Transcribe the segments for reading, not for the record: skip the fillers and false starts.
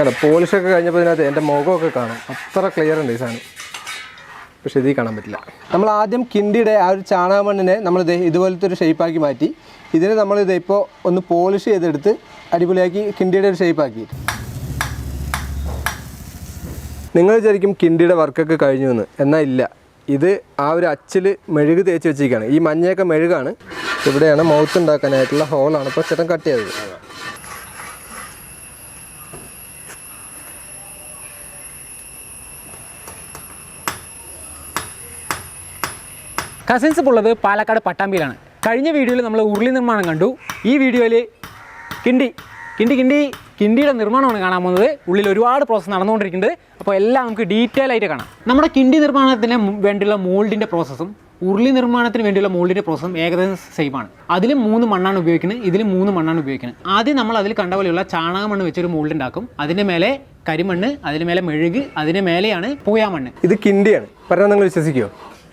അല്ല പോളിഷൊക്കെ കഴിഞ്ഞപ്പോൾ ഇതിനകത്ത് എൻ്റെ മുഖമൊക്കെ കാണും, അത്ര ക്ലിയർ ഉണ്ട് ഈ സാധനം. പക്ഷേ ഇതിൽ കാണാൻ പറ്റില്ല. നമ്മൾ ആദ്യം കിണ്ടിയുടെ ആ ഒരു ചാണക മണ്ണിനെ നമ്മളിത് ഇതുപോലത്തെ ഒരു ഷേപ്പാക്കി മാറ്റി ഇതിനെ നമ്മളിത് ഇപ്പോൾ ഒന്ന് പോളിഷ് ചെയ്തെടുത്ത് അടിപൊളിയാക്കി കിണ്ടിയുടെ ഒരു ഷേപ്പാക്കി. നിങ്ങൾ വിചാരിക്കും കിണ്ടിയുടെ വർക്കൊക്കെ കഴിഞ്ഞു എന്ന്, എന്നാൽ ഇല്ല. ഇത് ആ ഒരു അച്ചിൽ മെഴുക് തേച്ച് വെച്ചിരിക്കുകയാണ്. ഈ മഞ്ഞയൊക്കെ മെഴുകാണ്. ഇവിടെയാണ് മൗത്ത് ഉണ്ടാക്കാനായിട്ടുള്ള ഹോളാണ് ഇപ്പോൾ ചേട്ടൻ കട്ട് ചെയ്തത്. കസിൻസ് ഇപ്പോൾ ഉള്ളത് പാലക്കാട് പട്ടാമ്പിയിലാണ്. കഴിഞ്ഞ വീഡിയോയിൽ നമ്മൾ ഉരുളി നിർമ്മാണം കണ്ടു. ഈ വീഡിയോയിൽ കിണ്ടിയുടെ നിർമ്മാണമാണ് കാണാൻ പോകുന്നത്. ഉള്ളിൽ ഒരുപാട് പ്രോസസ്സ് നടന്നുകൊണ്ടിരിക്കുന്നുണ്ട്. അപ്പോൾ എല്ലാം നമുക്ക് ഡീറ്റെയിൽ ആയിട്ട് കാണാം. നമ്മുടെ കിണ്ടി നിർമ്മാണത്തിന് വേണ്ടിയുള്ള മോൾഡിൻ്റെ പ്രോസസ്സും ഉരുളി നിർമ്മാണത്തിന് വേണ്ടിയുള്ള മോൾഡിൻ്റെ പ്രോസസ്സും ഏകദേശം സെയിമാണ്. അതിൽ 3 മണ്ണാണ് ഉപയോഗിക്കുന്നത്, ഇതിൽ 3 മണ്ണാണ് ഉപയോഗിക്കുന്നത്. ആദ്യം നമ്മൾ അതിൽ കണ്ട പോലെയുള്ള ചാണക മണ്ണ് വെച്ചൊരു മോൾഡ് ഉണ്ടാക്കും. അതിൻ്റെ മേലെ കരിമണ്ണ്, അതിന് മേലെ മെഴുക്, അതിന് മേലെയാണ് പൂയാമണ്ണ്. ഇത് കിണ്ടിയാണ് പറഞ്ഞാൽ നിങ്ങൾ വിശ്വസിക്കുമോ?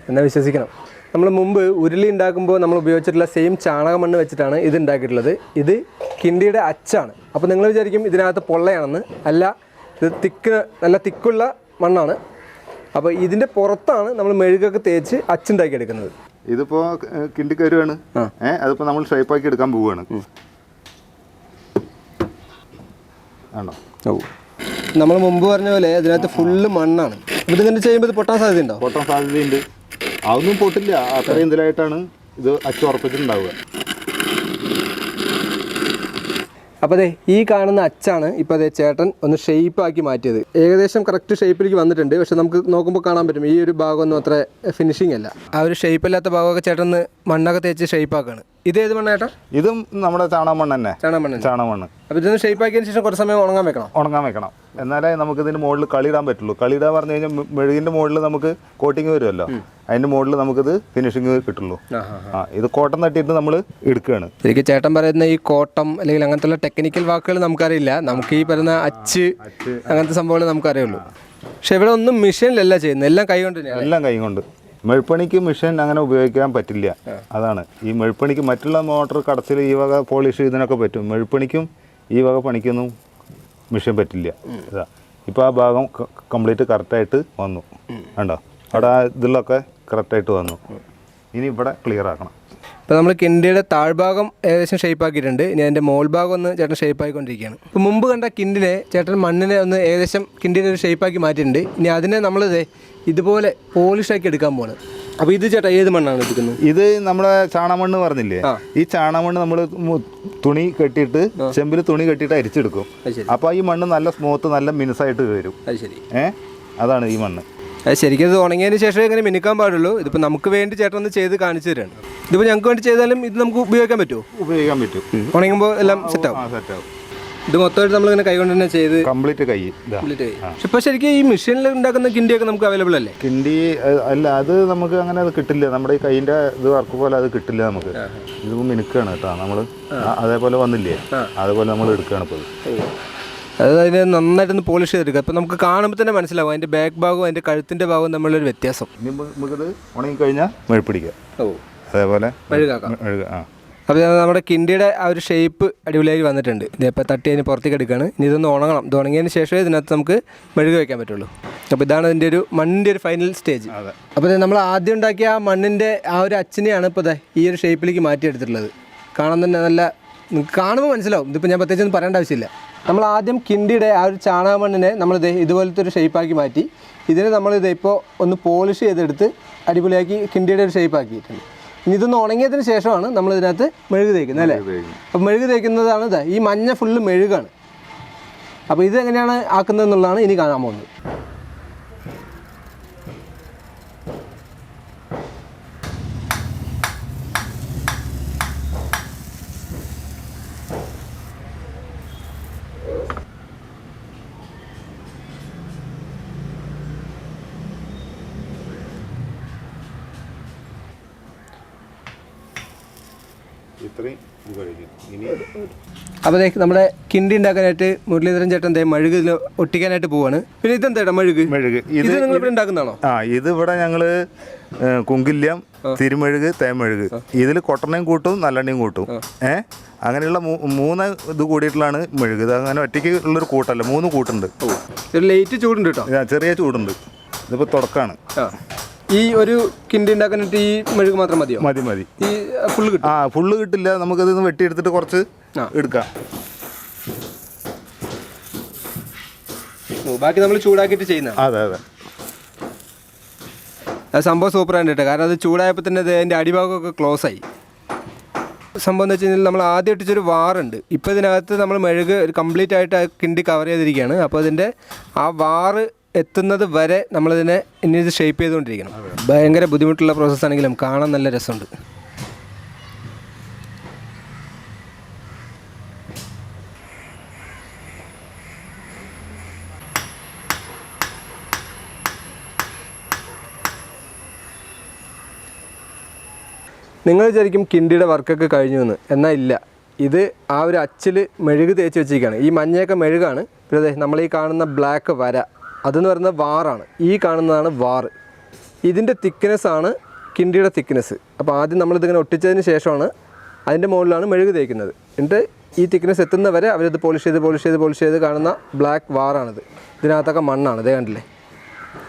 എന്നാൽ വിശ്വസിക്കണം. നമ്മൾ മുമ്പ് ഉരുളി ഉണ്ടാക്കുമ്പോൾ നമ്മൾ ഉപയോഗിച്ചിട്ടുള്ള സെയിം ചാണക മണ്ണ് വെച്ചിട്ടാണ് ഇത് ഉണ്ടാക്കിയിട്ടുള്ളത്. ഇത് കിണ്ടിയുടെ അച്ചാണ്. അപ്പോൾ നിങ്ങൾ വിചാരിക്കും ഇതിനകത്ത് പൊള്ളയാണെന്ന്. അല്ല, ഇത് നല്ല തിക്കുള്ള മണ്ണാണ്. അപ്പോൾ ഇതിൻ്റെ പുറത്താണ് നമ്മൾ മെഴുകൊക്കെ തേച്ച് അച്ചുണ്ടാക്കി എടുക്കുന്നത്. ഇതിപ്പോൾ കിണ്ടി കരുവാണ്. അതിപ്പോൾ നമ്മൾ ഷേപ്പാക്കി എടുക്കാൻ പോവുകയാണ്. ആണോ? ഓ, നമ്മൾ മുമ്പ് പറഞ്ഞ പോലെ ഇതിനകത്ത് ഫുള്ള് മണ്ണാണ്. അപ്പോൾ ഇതിങ്ങനെ ചെയ്യുമ്പോൾ ഇത് പൊട്ടാൻ സാധ്യതയുണ്ടോ? പൊട്ടാൻ സാധ്യതയുണ്ട്. അതൊന്നും പൊട്ടില്ല. അത്രയും ഇതിലായിട്ടാണ് ഇത് അച്ചുറപ്പിച്ചിട്ടുണ്ടാവുക. അപ്പോൾ അതെ, ഈ കാണുന്ന അച്ചാണ് ഇപ്പോൾ അതേ ചേട്ടൻ ഒന്ന് ഷേപ്പാക്കി മാറ്റിയത്. ഏകദേശം കറക്റ്റ് ഷേപ്പിലേക്ക് വന്നിട്ടുണ്ട്. പക്ഷെ നമുക്ക് നോക്കുമ്പോൾ കാണാൻ പറ്റും ഈ ഒരു ഭാഗമൊന്നും അത്ര ഫിനിഷിംഗ് അല്ല. ആ ഒരു ഷേപ്പില്ലാത്ത ഭാഗമൊക്കെ ചേട്ടൻ മണ്ണൊക്കെ തേച്ച് ഷേപ്പാക്കാണ്. ഇത് ഏത് മണ്ണ ചേട്ടാ? ഇതും നമ്മുടെ ചാണകമണ്ണ് തന്നെ. ചാണകമണ്ണ്. അപ്പോൾ ഇതൊന്ന് ഷേപ്പാക്കിയതിന് ശേഷം കുറച്ച് സമയം ഉണങ്ങാൻ വെക്കണം. എന്നാലേ നമുക്ക് ഇതിൻ്റെ മുകളിൽ കളിയിടാൻ പറ്റുള്ളൂ. കളിയിടാൻ പറഞ്ഞു കഴിഞ്ഞാൽ മെഴുകിൻ്റെ മുകളിൽ നമുക്ക് കോട്ടിങ് വരുമല്ലോ, അതിൻ്റെ മുകളിൽ നമുക്കിത് ഫിനിഷിങ് കിട്ടുള്ളൂ. ഇത് കോട്ടം തട്ടിയിട്ട് നമ്മൾ എടുക്കുകയാണ്. ശരിക്കും ചേട്ടൻ പറയുന്ന ഈ കോട്ടം അല്ലെങ്കിൽ അങ്ങനത്തെ ടെക്നിക്കൽ വാക്കുകൾ നമുക്കറിയില്ല. നമുക്ക് ഈ പറയുന്ന അച്ച് അങ്ങനത്തെ സംഭവങ്ങൾ നമുക്കറിയുള്ളൂ. പക്ഷെ ഇവിടെ ഒന്നും മെഷീനിലല്ല ചെയ്യുന്നത്, എല്ലാം കൈ കൊണ്ട് തന്നെയാണ്. എല്ലാം കൈ കൊണ്ട്. മെഴുപ്പണിക്ക് മെഷീൻ അങ്ങനെ ഉപയോഗിക്കാൻ പറ്റില്ല. അതാണ് ഈ മെഴുപ്പണിക്ക്. മറ്റുള്ള മോട്ടർ കടച്ചിൽ ഈ വക പോളിഷ് ഇതിനൊക്കെ പറ്റും. മെഴുപ്പണിക്കും ഈ വക പണിക്കൊന്നും മെഷീൻ പറ്റില്ല. ഇതാ ഇപ്പോൾ ആ ഭാഗം കംപ്ലീറ്റ് കറക്റ്റായിട്ട് വന്നു. കണ്ടോ? അവിടെ ആ ഇതിലൊക്കെ കറക്റ്റായിട്ട് വന്നു. ഇനി ഇവിടെ ക്ലിയർ ആക്കണം. ഇപ്പോൾ നമ്മൾ കിണ്ടിയുടെ താഴ്ഭാഗം ഏകദേശം ഷേപ്പാക്കിയിട്ടുണ്ട്. ഇനി അതിൻ്റെ മോൾ ഭാഗം ഒന്ന് ചേട്ടൻ ഷേപ്പായിക്കൊണ്ടിരിക്കുകയാണ്. ഇപ്പോൾ മുമ്പ് കണ്ട കിണ്ടിനെ ചേട്ടൻ മണ്ണിനെ ഒന്ന് ഏകദേശം കിണ്ടിയുടെ ഒരു ഷേപ്പാക്കി മാറ്റിയിട്ടുണ്ട്. ഇനി അതിനെ നമ്മളിത് ഇതുപോലെ പോളിഷാക്കി എടുക്കാൻ പോവാണ്. അപ്പോൾ ഇത് ചേട്ടാ ഏത് മണ്ണാണ് എടുക്കുന്നത്? ഇത് നമ്മുടെ ചാണകമണ്ണ് പറഞ്ഞില്ലേ, ഈ ചാണകമണ്ണ് നമ്മൾ തുണി കെട്ടിയിട്ട് ചെമ്പിൽ തുണി കെട്ടിയിട്ട് അരിച്ചെടുക്കും. അപ്പോൾ ഈ മണ്ണ് നല്ല സ്മൂത്ത്, നല്ല മിനുസായിട്ട് വരും. അത് ശരി. അതാണ് ഈ മണ്ണ്. അത് ശരിക്കും ഇത് ഉണങ്ങിയതിന് ശേഷം ഇങ്ങനെ മിനുക്കാൻ പാടുള്ളൂ. ഇതിപ്പോൾ നമുക്ക് വേണ്ടി ചേട്ടൻ ഒന്ന് ചെയ്ത് കാണിച്ചു തരാണ്. ഇതിപ്പോൾ ഞങ്ങൾക്ക് വേണ്ടി ചെയ്താലും ഇത് നമുക്ക് ഉപയോഗിക്കാൻ പറ്റുമോ? ഉപയോഗിക്കാൻ പറ്റും. ഉണങ്ങുമ്പോൾ എല്ലാം സെറ്റാവും. ഇത് മൊത്തമായിട്ട് നമ്മളിങ്ങനെ കൈകൊണ്ട് തന്നെ ചെയ്ത് കംപ്ലീറ്റ് കൈ. പക്ഷെ ഇപ്പോൾ ശരിക്കും ഈ മെഷീനിൽ ഉണ്ടാക്കുന്ന കിണ്ടിയൊക്കെ നമുക്ക് അവൈലബിൾ അല്ലേ? കിണ്ടി അല്ല, അത് നമുക്ക് അങ്ങനെ അത് കിട്ടില്ല. നമ്മുടെ ഈ കൈയിൻ്റെ ഇത് വർക്ക് പോലെ അത് കിട്ടില്ല നമുക്ക്. ഇത് മിനുക്കാണ് കേട്ടോ. നമ്മൾ അതേപോലെ വന്നില്ലേ, അതേപോലെ നമ്മൾ എടുക്കുകയാണ് ഇപ്പോൾ. അതായത് അതിനെ നന്നായിട്ടൊന്ന് പോളിഷ് ചെയ്തെടുക്കുക. അപ്പോൾ നമുക്ക് കാണുമ്പോൾ തന്നെ മനസ്സിലാവും അതിൻ്റെ ബാക്ക് ഭാഗവും അതിൻ്റെ കഴുത്തിൻ്റെ ഭാഗവും തമ്മിലൊരു വ്യത്യാസം. ഇനി നമുക്കിത് ഉണങ്ങിക്കഴിഞ്ഞാൽ മെഴുപ്പിടിക്കുക. അതേപോലെ മെഴുകാക്കാം. അപ്പോൾ നമ്മുടെ കിണ്ടിയുടെ ആ ഒരു ഷേപ്പ് അടിപൊളിയായി വന്നിട്ടുണ്ട്. ഇതിപ്പോൾ തട്ടി അതിന് പുറത്തേക്ക് എടുക്കുകയാണ്. ഇനി ഇതൊന്ന് ഉണങ്ങണം. ഇത് ഉണങ്ങിയതിന് ശേഷമേ ഇതിനകത്ത് നമുക്ക് മെഴുകി വയ്ക്കാൻ പറ്റുള്ളൂ. അപ്പോൾ ഇതാണ് ഇതിൻ്റെ ഒരു മണ്ണിൻ്റെ ഒരു ഫൈനൽ സ്റ്റേജ്. അപ്പോൾ നമ്മൾ ആദ്യം ഉണ്ടാക്കിയ ആ മണ്ണിൻ്റെ ആ ഒരു അച്ചിനെയാണ് ഇപ്പോൾ ഈ ഒരു ഷേപ്പിലേക്ക് മാറ്റിയെടുത്തിട്ടുള്ളത്. കാണാൻ തന്നെ നല്ല, കാണുമ്പോൾ മനസ്സിലാവും. ഇതിപ്പോൾ ഞാൻ പ്രത്യേകിച്ചൊന്നും പറയേണ്ട ആവശ്യമില്ല. നമ്മൾ ആദ്യം കിണ്ടിയുടെ ആ ഒരു ചാണക മണ്ണിനെ നമ്മളിത് ഇതുപോലത്തെ ഒരു ഷേപ്പാക്കി മാറ്റി ഇതിനെ നമ്മളിത് ഇപ്പോൾ ഒന്ന് പോളിഷ് ചെയ്തെടുത്ത് അടിപൊളിയാക്കി കിണ്ടിയുടെ ഒരു ഷേപ്പാക്കിയിട്ടുണ്ട്. ഇനി ഇതൊന്ന് ഉണങ്ങിയതിന് ശേഷമാണ് നമ്മൾ ഇതിനകത്ത് മെഴുക് തേക്കുന്നത് അല്ലേ? അപ്പോൾ മെഴുക് തേക്കുന്നതാണ് ഇത്. ഈ മഞ്ഞ ഫുള്ള് മെഴുകാണ്. അപ്പോൾ ഇതെങ്ങനെയാണ് ആക്കുന്നതെന്നുള്ളതാണ് ഇനി കാണാൻ പോകുന്നത്. ഇത്രയും ഇനി അപ്പോൾ നമ്മുടെ കിണ്ടി ഉണ്ടാക്കാനായിട്ട് മുരളീധരൻ ചേട്ടൻ മെഴുക് ഇതിൽ ഒട്ടിക്കാനായിട്ട് പോവാണ്. പിന്നെ ഇതെന്താ മെഴുക്? ഇത് നിങ്ങൾ ഇവിടെ ഉണ്ടാക്കുന്നതാണോ? ഇത് ഇവിടെ ഞങ്ങൾ കുങ്കില്യം, തിരുമെഴുക്, തേമെഴുക്, ഇതിൽ കൊട്ടണയും കൂട്ടും നല്ലെണ്ണയും കൂട്ടും. അങ്ങനെയുള്ള 3 ഇത് കൂടിയിട്ടുള്ളതാണ് മെഴുക്. ഇത് അങ്ങനെ ഒറ്റയ്ക്ക് ഉള്ളൊരു കൂട്ടല്ല, 3 കൂട്ടുണ്ട്. ലൈറ്റ് ചൂടുണ്ട് കേട്ടോ, ചെറിയ ചൂടുണ്ട്. ഇതിപ്പോൾ തുടക്കമാണ്. ഈ ഒരു കിണ്ടി ഉണ്ടാക്കാനായിട്ട് ഈ മെഴുക് മാത്രം മതിയോ? മതി. ഈ ഫുള്ള് കിട്ടും? ഫുള്ള് കിട്ടില്ല, നമുക്കത് വെട്ടിയെടുത്തിട്ട് കുറച്ച് എടുക്കാം. ബാക്കി നമ്മൾ ചൂടാക്കിയിട്ട് ചെയ്യുന്ന? അതെ. അത് സംഭവം സൂപ്പറാണ് കേട്ടോ. കാരണം അത് ചൂടായപ്പോൾ തന്നെ അതിൻ്റെ അടിഭാഗമൊക്കെ ക്ലോസ് ആയി. സംഭവം എന്ന് വെച്ച് കഴിഞ്ഞാൽ നമ്മൾ ആദ്യം ഇട്ടിച്ചൊരു വാറുണ്ട്. ഇപ്പോൾ ഇതിനകത്ത് നമ്മൾ മെഴുക് ഒരു കംപ്ലീറ്റ് ആയിട്ട് കിണ്ടി കവർ ചെയ്തിരിക്കുകയാണ്. അപ്പോൾ അതിൻ്റെ ആ വാറ് എത്തുന്നത് വരെ നമ്മളിതിനെ ഇനി ഇത് ഷേപ്പ് ചെയ്തുകൊണ്ടിരിക്കണം. ഭയങ്കര ബുദ്ധിമുട്ടുള്ള പ്രോസസ്സാണെങ്കിലും കാണാൻ നല്ല രസമുണ്ട്. നിങ്ങൾ വിചാരിക്കും കിണ്ടിയുടെ വർക്കൊക്കെ കഴിഞ്ഞു എന്ന്. എന്നാൽ ഇല്ല, ഇത് ആ ഒരു അച്ചിൽ മെഴുക് തേച്ച് വെച്ചിരിക്കുകയാണ്. ഈ മഞ്ഞയൊക്കെ മെഴുകാണ്. പിന്നെ നമ്മൾ ഈ കാണുന്ന ബ്ലാക്ക് വര അതെന്ന് പറയുന്നത് വാറാണ്. ഈ കാണുന്നതാണ് വാറ്. ഇതിൻ്റെ തിക്നെസ്സാണ് കിണ്ടിയുടെ തിക്നെസ്. അപ്പോൾ ആദ്യം നമ്മളിതിങ്ങനെ ഒട്ടിച്ചതിന് ശേഷമാണ് അതിൻ്റെ മുകളിലാണ് മെഴുക് തേക്കുന്നത്. എന്നിട്ട് ഈ തിക്നെസ് എത്തുന്ന വരെ അവരത് പോളിഷ് ചെയ്ത് കാണുന്ന ബ്ലാക്ക് വാറാണിത്. ഇതിനകത്തൊക്കെ മണ്ണാണ്, ഇതേ കണ്ടില്ലേ.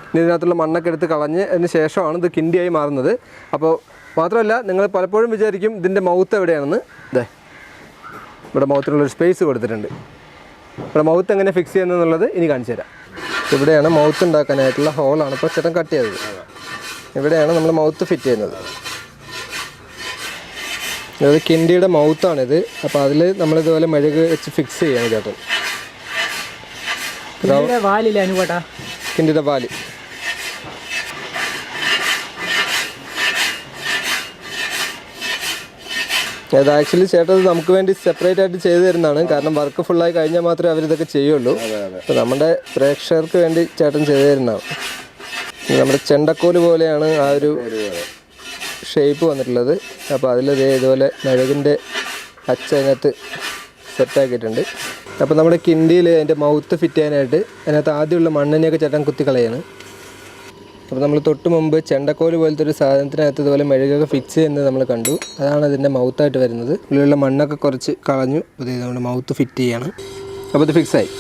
ഇനി ഇതിനകത്തുള്ള മണ്ണൊക്കെ എടുത്ത് കളഞ്ഞതിന് ശേഷമാണ് ഇത് കിണ്ടിയായി മാറുന്നത്. അപ്പോൾ മാത്രമല്ല, നിങ്ങൾ പലപ്പോഴും വിചാരിക്കും ഇതിൻ്റെ മൗത്ത് എവിടെയാണെന്ന്. ഇവിടെ മൗത്തിനുള്ളൊരു സ്പേസ് കൊടുത്തിട്ടുണ്ട്. ഇവിടെ മൗത്ത് എങ്ങനെ ഫിക്സ് ചെയ്യുന്നതെന്നുള്ളത് ഇനി കാണിച്ചു തരാം. ഇവിടെയാണ് മൗത്ത് ഉണ്ടാക്കാനായിട്ടുള്ള ഹോളാണ് ഇപ്പോൾ ചേട്ടൻ കട്ട് ചെയ്തത്. ഇവിടെയാണ് നമ്മൾ മൗത്ത് ഫിറ്റ് ചെയ്യുന്നത്. അതായത് കിണ്ടിയുടെ മൗത്താണിത്. അപ്പോൾ അതിൽ നമ്മളിതുപോലെ മെഴുക് വെച്ച് ഫിക്സ് ചെയ്യണം ചേട്ടൻ. കിണ്ടിയുടെ വാല് അത് ആക്ച്വലി ചേട്ടൻ നമുക്ക് വേണ്ടി സെപ്പറേറ്റ് ആയിട്ട് ചെയ്തു തരുന്നതാണ്. കാരണം വർക്ക് ഫുള്ളായി കഴിഞ്ഞാൽ മാത്രമേ അവരിതൊക്കെ ചെയ്യുള്ളൂ. അപ്പോൾ നമ്മുടെ പ്രേക്ഷകർക്ക് വേണ്ടി ചേട്ടൻ ചെയ്തു തരുന്നതാണ്. നമ്മുടെ ചെണ്ടക്കോല് പോലെയാണ് ആ ഒരു ഷേപ്പ് വന്നിട്ടുള്ളത്. അപ്പോൾ അതിൽ ഇതുപോലെ മെഴുകിൻ്റെ അച്ച അതിനകത്ത് സെറ്റാക്കിയിട്ടുണ്ട്. അപ്പോൾ നമ്മുടെ കിണ്ടിയിൽ അതിൻ്റെ മൗത്ത് ഫിറ്റ് ചെയ്യാനായിട്ട് അതിനകത്ത് ആദ്യമുള്ള മണ്ണിനെയൊക്കെ ചേട്ടൻ കുത്തിക്കളയാണ്. അപ്പോൾ നമ്മൾ തൊട്ട് മുമ്പ് ചെണ്ടക്കോല് പോലത്തെ ഒരു സാധനത്തിനകത്ത് ഇതുപോലെ മെഴുകൊക്കെ ഫിക്സ് ചെയ്യുന്നത് നമ്മൾ കണ്ടു. അതാണ് അതിൻ്റെ മൗത്തായിട്ട് വരുന്നത്. ഉള്ളിലുള്ള മണ്ണൊക്കെ കുറച്ച് കളഞ്ഞു. അപ്പോൾ ഇത് നമ്മുടെ മൗത്ത് ഫിറ്റ് ചെയ്യാണ്. അപ്പോൾ ഇത് ഫിക്സായി.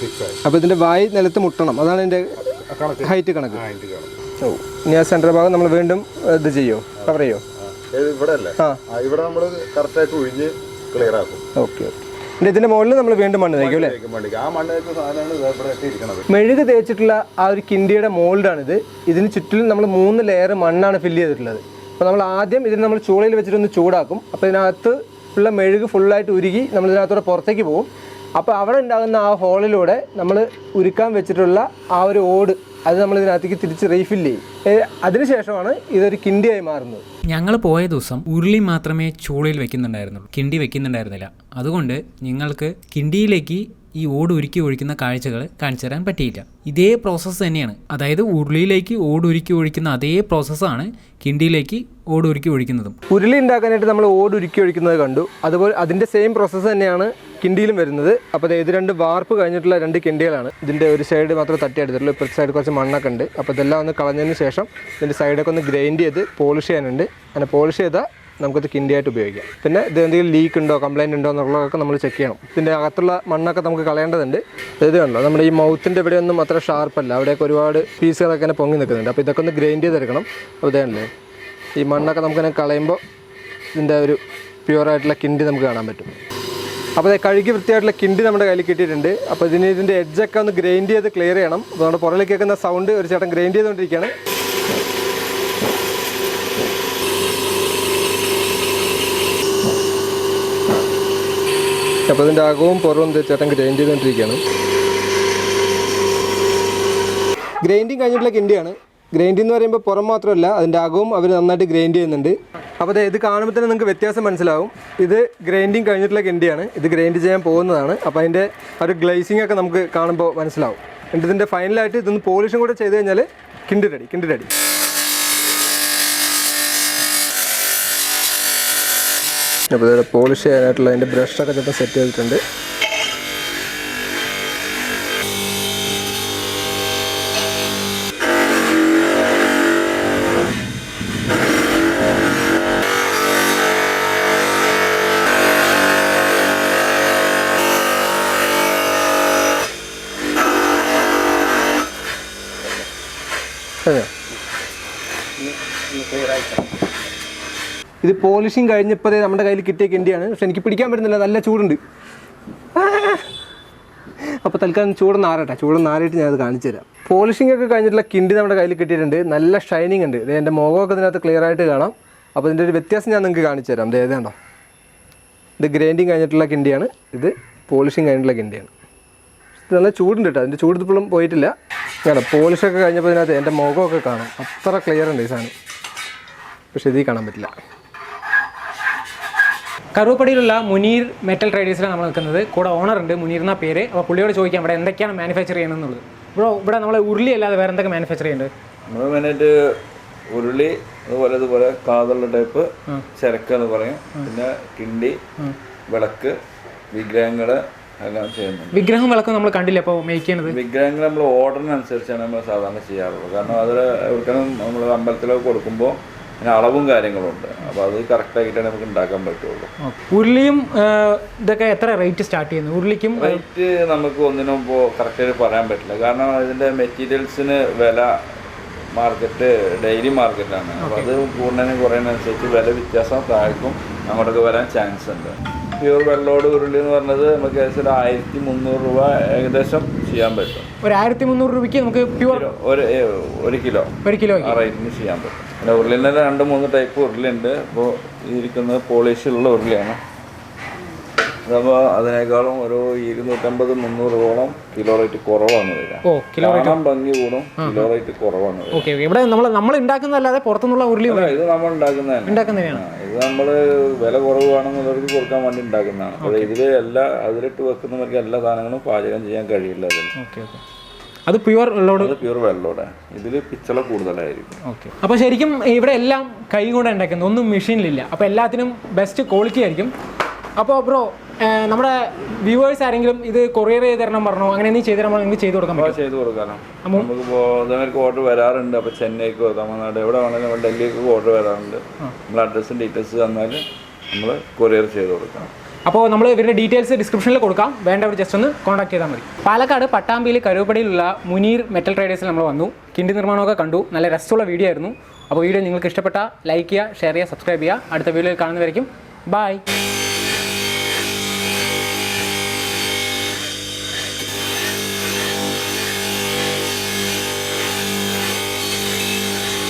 അപ്പോൾ ഇതിൻ്റെ വായി നിലത്ത് മുട്ടണം. അതാണ് ഇതിൻ്റെ ഹൈറ്റ് കണക്ക്. ഇനി ആ സെൻറ്റർ ഭാഗം നമ്മൾ വീണ്ടും ഇത് ചെയ്യുമോ, കവർ ചെയ്യുമോ? ഇവിടെ നമ്മൾ കറക്റ്റായിട്ട് ഒഴിഞ്ഞ് ക്ലിയർ ആക്കും. ഓക്കെ. ഇതിൻ്റെ മുകളിൽ നമ്മൾ വീണ്ടും മണ്ണ് തേക്കും അല്ലേ? മെഴുക് തേച്ചിട്ടുള്ള ആ ഒരു കിണ്ടിയുടെ മോൾഡാണിത്. ഇതിന് ചുറ്റിലും നമ്മൾ 3 ലെയർ മണ്ണാണ് ഫില്ല് ചെയ്തിട്ടുള്ളത്. അപ്പോൾ നമ്മൾ ആദ്യം ഇതിന് നമ്മൾ ചൂളയിൽ വെച്ചിട്ടൊന്ന് ചൂടാക്കും. അപ്പോൾ ഇതിനകത്ത് ഉള്ള മെഴുക് ഫുള്ളായിട്ട് ഉരുകി നമ്മൾ ഇതിനകത്തൂടെ പുറത്തേക്ക് പോകും. അപ്പോൾ അവിടെ ഉണ്ടാകുന്ന ആ ഹോളിലൂടെ നമ്മൾ ഉരുക്കാൻ വെച്ചിട്ടുള്ള ആ ഒരു ഓട് അത് നമ്മൾ ഇതിനകത്തേക്ക് തിരിച്ച് റീഫില്ല് ചെയ്യും. അതിനുശേഷമാണ് ഇതൊരു കിണ്ടിയായി മാറുന്നത്. ഞങ്ങൾ പോയ ദിവസം ഉരുളി മാത്രമേ ചൂളയിൽ വെക്കുന്നുണ്ടായിരുന്നുള്ളൂ, കിണ്ടി വെക്കുന്നുണ്ടായിരുന്നില്ല. അതുകൊണ്ട് നിങ്ങൾക്ക് കിണ്ടിയിലേക്ക് ഈ ഓട് ഉരുക്കി ഒഴിക്കുന്ന കാഴ്ചകൾ കാണിച്ചു തരാൻ പറ്റിയില്ല. ഇതേ പ്രോസസ്സ് തന്നെയാണ്. അതായത് ഉരുളിയിലേക്ക് ഓട് ഉരുക്കി ഒഴിക്കുന്ന അതേ പ്രോസസ്സാണ് കിണ്ടിയിലേക്ക് ഓട് ഉരുക്കി ഒഴിക്കുന്നതും. ഉരുളി ഉണ്ടാക്കാനായിട്ട് നമ്മൾ ഓട് ഉരുക്കി ഒഴിക്കുന്നത് കണ്ടു. അതുപോലെ അതിൻ്റെ സെയിം പ്രോസസ്സ് തന്നെയാണ് കിണ്ടിയിലും വരുന്നത്. അപ്പോൾ ഇത് 2 വാർപ്പ് കഴിഞ്ഞിട്ടുള്ള 2 കിണ്ടികളാണ്. ഇതിൻ്റെ ഒരു സൈഡ് മാത്രം തട്ടിയെടുത്തിട്ടുള്ളൂ. ഇപ്പോഴത്തെ സൈഡ് കുറച്ച് മണ്ണൊക്കെ ഉണ്ട്. അപ്പോൾ ഇതെല്ലാം ഒന്ന് കളഞ്ഞതിന് ശേഷം ഇതിൻ്റെ സൈഡൊക്കെ ഒന്ന് ഗ്രൈൻഡ് ചെയ്ത് പോളിഷ് ചെയ്യാനുണ്ട്. അങ്ങനെ പോളിഷ് ചെയ്താൽ നമുക്കത് കിണ്ടിയായിട്ട് ഉപയോഗിക്കാം. പിന്നെ ഇത് എന്തെങ്കിലും ലീക്ക് ഉണ്ടോ കംപ്ലയിൻ്റ് ഉണ്ടോ എന്നുള്ളതൊക്കെ നമ്മൾ ചെക്ക് ചെയ്യണം. ഇതിൻ്റെ അകത്തുള്ള മണ്ണൊക്കെ നമുക്ക് കളയേണ്ടതുണ്ട്. ഇത് കണ്ടോ, നമ്മുടെ ഈ മൗത്തിൻ്റെ ഇവിടെയൊന്നും അത്ര ഷാർപ്പല്ല. അവിടെയൊക്കെ ഒരുപാട് പീസുകളൊക്കെ തന്നെ പൊങ്ങി നിൽക്കുന്നുണ്ട്. അപ്പോൾ ഇതൊക്കെ ഒന്ന് ഗ്രൈൻഡ് ചെയ്തെടുക്കണം. അപ്പോൾ ഇതേണ്ടേ ഈ മണ്ണൊക്കെ നമുക്കിങ്ങനെ കളയുമ്പോൾ ഇതിൻ്റെ ഒരു പ്യുവറായിട്ടുള്ള കിണ്ടി നമുക്ക് കാണാൻ പറ്റും. അപ്പോൾ അത് കഴുകി വൃത്തിയായിട്ടുള്ള കിണ്ടി നമ്മുടെ കയ്യിൽ കിട്ടിയിട്ടുണ്ട്. അപ്പോൾ ഇതിൻ്റെ എഡ്ജൊക്കെ ഒന്ന് ഗ്രൈൻഡ് ചെയ്ത് ക്ലിയർ ചെയ്യണം. അപ്പോൾ നമ്മുടെ പുറകിലേക്ക് കേൾക്കുന്ന സൗണ്ട് ഒരു ചേട്ടൻ ഗ്രൈൻഡ് ചെയ്തുകൊണ്ടിരിക്കുകയാണ്. അപ്പോൾ ഇതിൻ്റെ അകവും പുറവും ചേട്ടൻ ഗ്രൈൻഡ് ചെയ്തുകൊണ്ടിരിക്കുകയാണ്. ഗ്രൈൻഡിങ് കഴിഞ്ഞിട്ടുള്ള കിണ്ടിയാണ്. ഗ്രൈൻഡിങ് എന്ന് പറയുമ്പോൾ പുറം മാത്രമല്ല, അതിൻ്റെ അകവും അവർ നന്നായിട്ട് ഗ്രൈൻഡ് ചെയ്യുന്നുണ്ട്. അപ്പോൾ ഇത് കാണുമ്പോൾ തന്നെ നിങ്ങൾക്ക് വ്യത്യാസം മനസ്സിലാവും. ഇത് ഗ്രൈൻഡിങ് കഴിഞ്ഞിട്ടുള്ള കിണ്ടിയാണ്. ഇത് ഗ്രൈൻഡ് ചെയ്യാൻ പോകുന്നതാണ്. അപ്പോൾ അതിൻ്റെ ഒരു ഗ്ലേസിംഗ് ഒക്കെ നമുക്ക് കാണുമ്പോൾ മനസ്സിലാവും. എന്നിട്ട് ഇതിൻ്റെ ഫൈനലായിട്ട് ഇതൊന്ന് പോളിഷും കൂടെ ചെയ്ത് കഴിഞ്ഞാൽ കിണ്ടി റെഡി. അപ്പോൾ ഇത് പോളിഷ് ചെയ്യാനായിട്ടുള്ള അതിൻ്റെ ബ്രഷൊക്കെ ചിലപ്പോൾ സെറ്റ് ചെയ്തിട്ടുണ്ട്. ഇത് പോളിഷിങ് കഴിഞ്ഞപ്പോൾ നമ്മുടെ കയ്യിൽ കിട്ടിയ കിണ്ടിയാണ്. പക്ഷെ എനിക്ക് പിടിക്കാൻ പറ്റുന്നില്ല, നല്ല ചൂടുണ്ട്. അപ്പോൾ തൽക്കാലം ചൂടൊന്ന് ആറട്ടെ, ചൂടൊന്ന് ആറിയിട്ട് ഞാനത് കാണിച്ചു തരാം. പോളിഷിംഗ് ഒക്കെ കഴിഞ്ഞിട്ടുള്ള കിണ്ടി നമ്മുടെ കയ്യിൽ കിട്ടിയിട്ടുണ്ട്. നല്ല ഷൈനിങ് ഉണ്ട്. ഇത് എൻ്റെ മുഖമൊക്കെ ഇതിനകത്ത് ക്ലിയർ ആയിട്ട് കാണാം. അപ്പോൾ ഇതിൻ്റെ ഒരു വ്യത്യാസം ഞാൻ നിങ്ങൾക്ക് കാണിച്ചു തരാം. ഇത് ഏതാണ്ടോ, ഇത് ഗ്രൈൻഡിങ് കഴിഞ്ഞിട്ടുള്ള കിണ്ടിയാണ്, ഇത് പോളിഷിങ് കഴിഞ്ഞിട്ടുള്ള കിണ്ടിയാണ്. ഇത് നല്ല ചൂടുണ്ട് കേട്ടോ, അതിൻ്റെ ചൂട് ഇപ്പോഴും പോയിട്ടില്ല. കാരണം പോളിഷൊക്കെ കഴിഞ്ഞപ്പോൾ ഇതിനകത്ത് എൻ്റെ മുഖമൊക്കെ കാണാം, അത്ര ക്ലിയർ ഉണ്ട് ഈ സാധനം. പക്ഷേ ഇതിൽ കാണാൻ പറ്റില്ല. കറുവപ്പടിയിലുള്ള മുനീർ മെറ്റൽ ട്രേഡേഴ്സിലാണ് നമ്മൾ നിൽക്കുന്നത്. കൂടെ ഓണർ ഉണ്ട്, മുനീർ എന്ന പേര്. അപ്പോൾ പുള്ളിയോട് ചോദിക്കാം ഇവിടെ എന്തൊക്കെയാണ് മാനുഫാക്ചർ ചെയ്യണമെന്നുള്ളത്. ഇവിടെ നമ്മൾ ഉരുളി അല്ലാതെ വേറെ എന്തൊക്കെ മാനുഫാക്ചർ ചെയ്യുന്നുണ്ട്? നമ്മൾ മെയിനായിട്ട് ഉരുളി, അതുപോലെ കാതുള്ള ടൈപ്പ് ചരക്ക് എന്ന് പറയും, പിന്നെ കിണ്ടി, വിളക്ക്, വിഗ്രഹങ്ങൾ എല്ലാം ചെയ്യുന്നുണ്ട്. വിഗ്രഹം വിളക്ക് നമ്മൾ കണ്ടില്ല അപ്പോൾ മേക്ക് ചെയ്യുന്നത്? വിഗ്രഹങ്ങൾ നമ്മൾ ഓർഡറിനനുസരിച്ചാണ് നമ്മൾ സാധാരണ ചെയ്യാറുള്ളത്. കാരണം അതിൽ എവിടെയും നമ്മൾ അമ്പലത്തിലൊക്കെ കൊടുക്കുമ്പോൾ അതിന് അളവും കാര്യങ്ങളുണ്ട്. അപ്പോൾ അത് കറക്റ്റായിട്ടാണ് നമുക്ക് ഉണ്ടാക്കാൻ പറ്റുള്ളൂ. ഉരുളിയും ഇതൊക്കെ എത്ര റേറ്റ് സ്റ്റാർട്ട് ചെയ്യുന്നു? ഉരുളിക്കും റേറ്റ് നമുക്ക് ഒന്നിനും ഇപ്പോൾ കറക്റ്റായിട്ട് പറയാൻ പറ്റില്ല. കാരണം ഇതിൻ്റെ മെറ്റീരിയൽസിന് വില മാർക്കറ്റ് ഡെയിലി മാർക്കറ്റാണ്. അപ്പോൾ അത് കൂടുന്നതിന് കുറയുന്നതനുസരിച്ച് വില വ്യത്യാസം താഴേക്കും അങ്ങോട്ടൊക്കെ വരാൻ ചാൻസ് ഉണ്ട്. പ്യൂർ വെള്ളോട് ഉരുളി എന്ന് പറഞ്ഞത് നമുക്ക് ഏകദേശം 1300 രൂപ ഏകദേശം ചെയ്യാൻ പറ്റും. ഒരു 1300 രൂപയ്ക്ക് നമുക്ക് പ്യൂർ ഒരു കിലോ ആ റേറ്റിന് ചെയ്യാൻ പറ്റും. പിന്നെ ഉരുളിൻ്റെ 2-3 ടൈപ്പ് ഉരുളിയുണ്ട്. അപ്പോൾ ഇരിക്കുന്നത് പോളിഷുള്ള ഉരുളിയാണ്. അതപ്പോൾ അതിനേക്കാളും ഒരു 250-300 രൂപയോളം കിലോ റേറ്റ് കുറവാണ് വരിക. കാണാൻ ഭംഗി കൂടും, കിലോ റേറ്റ് കുറവാണ് വരിക. ഇവിടെ നമ്മൾ ഉണ്ടാക്കുന്നതല്ലാതെ പുറത്തുനിന്നുള്ള ഉരുളി ഇത് നമ്മൾ ഉണ്ടാക്കുന്നതാണ്. ഇത് നമ്മൾ വില കുറവാണെന്നുള്ളവർക്ക് കൊടുക്കാൻ വേണ്ടി ഉണ്ടാക്കുന്നതാണ്. അപ്പോൾ ഇതിൽ അതിലിട്ട് വെക്കുന്നവർക്ക് എല്ലാ സാധനങ്ങളും പാചകം ചെയ്യാൻ കഴിയില്ല. അത് പ്യുവർ വെള്ളോട്, പ്യുവർ വെള്ളോടെ. ഇതിൽ പിച്ചള കൂടുതലായിരിക്കും. ഓക്കെ. അപ്പോൾ ശരിക്കും ഇവിടെ എല്ലാം കൈ കൊണ്ട് ഉണ്ടാക്കുന്നത്, ഒന്നും മെഷീനിലില്ല. അപ്പോൾ എല്ലാത്തിനും ബെസ്റ്റ് ക്വാളിറ്റി ആയിരിക്കും. അപ്പോൾ ബ്രോ, നമ്മുടെ വ്യൂവേഴ്സ് ആരെങ്കിലും ഇത് കൊറിയർ ചെയ്ത് തരണം പറഞ്ഞോ, അങ്ങനെ എന്തെങ്കിലും ചെയ്ത് തരാൻ നിങ്ങൾക്ക് ചെയ്ത് കൊടുക്കാൻ പറ്റും? ചെയ്ത് കൊടുക്കാനോ. നമുക്കിപ്പോൾ ഇതേമാർക്ക് ഓർഡർ വരാറുണ്ട്. അപ്പോൾ ചെന്നൈക്കോ തമിഴ്നാട് എവിടെ വേണമെങ്കിലും നമ്മൾ ഡൽഹിക്ക് ഓർഡർ വരാറുണ്ട്. നമ്മൾ അഡ്രസ്സും ഡീറ്റെയിൽസ് തന്നാൽ നമ്മൾ കൊറിയർ ചെയ്ത് കൊടുക്കണം. അപ്പോൾ നമ്മൾ ഇവരുടെ ഡീറ്റെയിൽസ് ഡിസ്ക്രിപ്ഷനിൽ കൊടുക്കാം, വേണ്ടവർ ജസ്റ്റ് ഒന്ന് കോൺടാക്ട് ചെയ്താൽ മതി. പാലക്കാട് പട്ടാമ്പിയിൽ കരുവപ്പടിയിലുള്ള മുനീർ മെറ്റൽ ട്രേഡേഴ്സിൽ നമ്മൾ വന്നു. കിണ്ടി നിർമ്മാണമൊക്കെ കണ്ടു. നല്ല രസമുള്ള വീഡിയോ ആയിരുന്നു. അപ്പോൾ വീഡിയോ നിങ്ങൾക്ക് ഇഷ്ടപ്പെട്ട ലൈക്ക് ചെയ്യുക, ഷെയർ ചെയ്യുക, സബ്സ്ക്രൈബ് ചെയ്യുക. അടുത്ത വീഡിയോയിൽ കാണുന്നവരേക്കും ബൈ.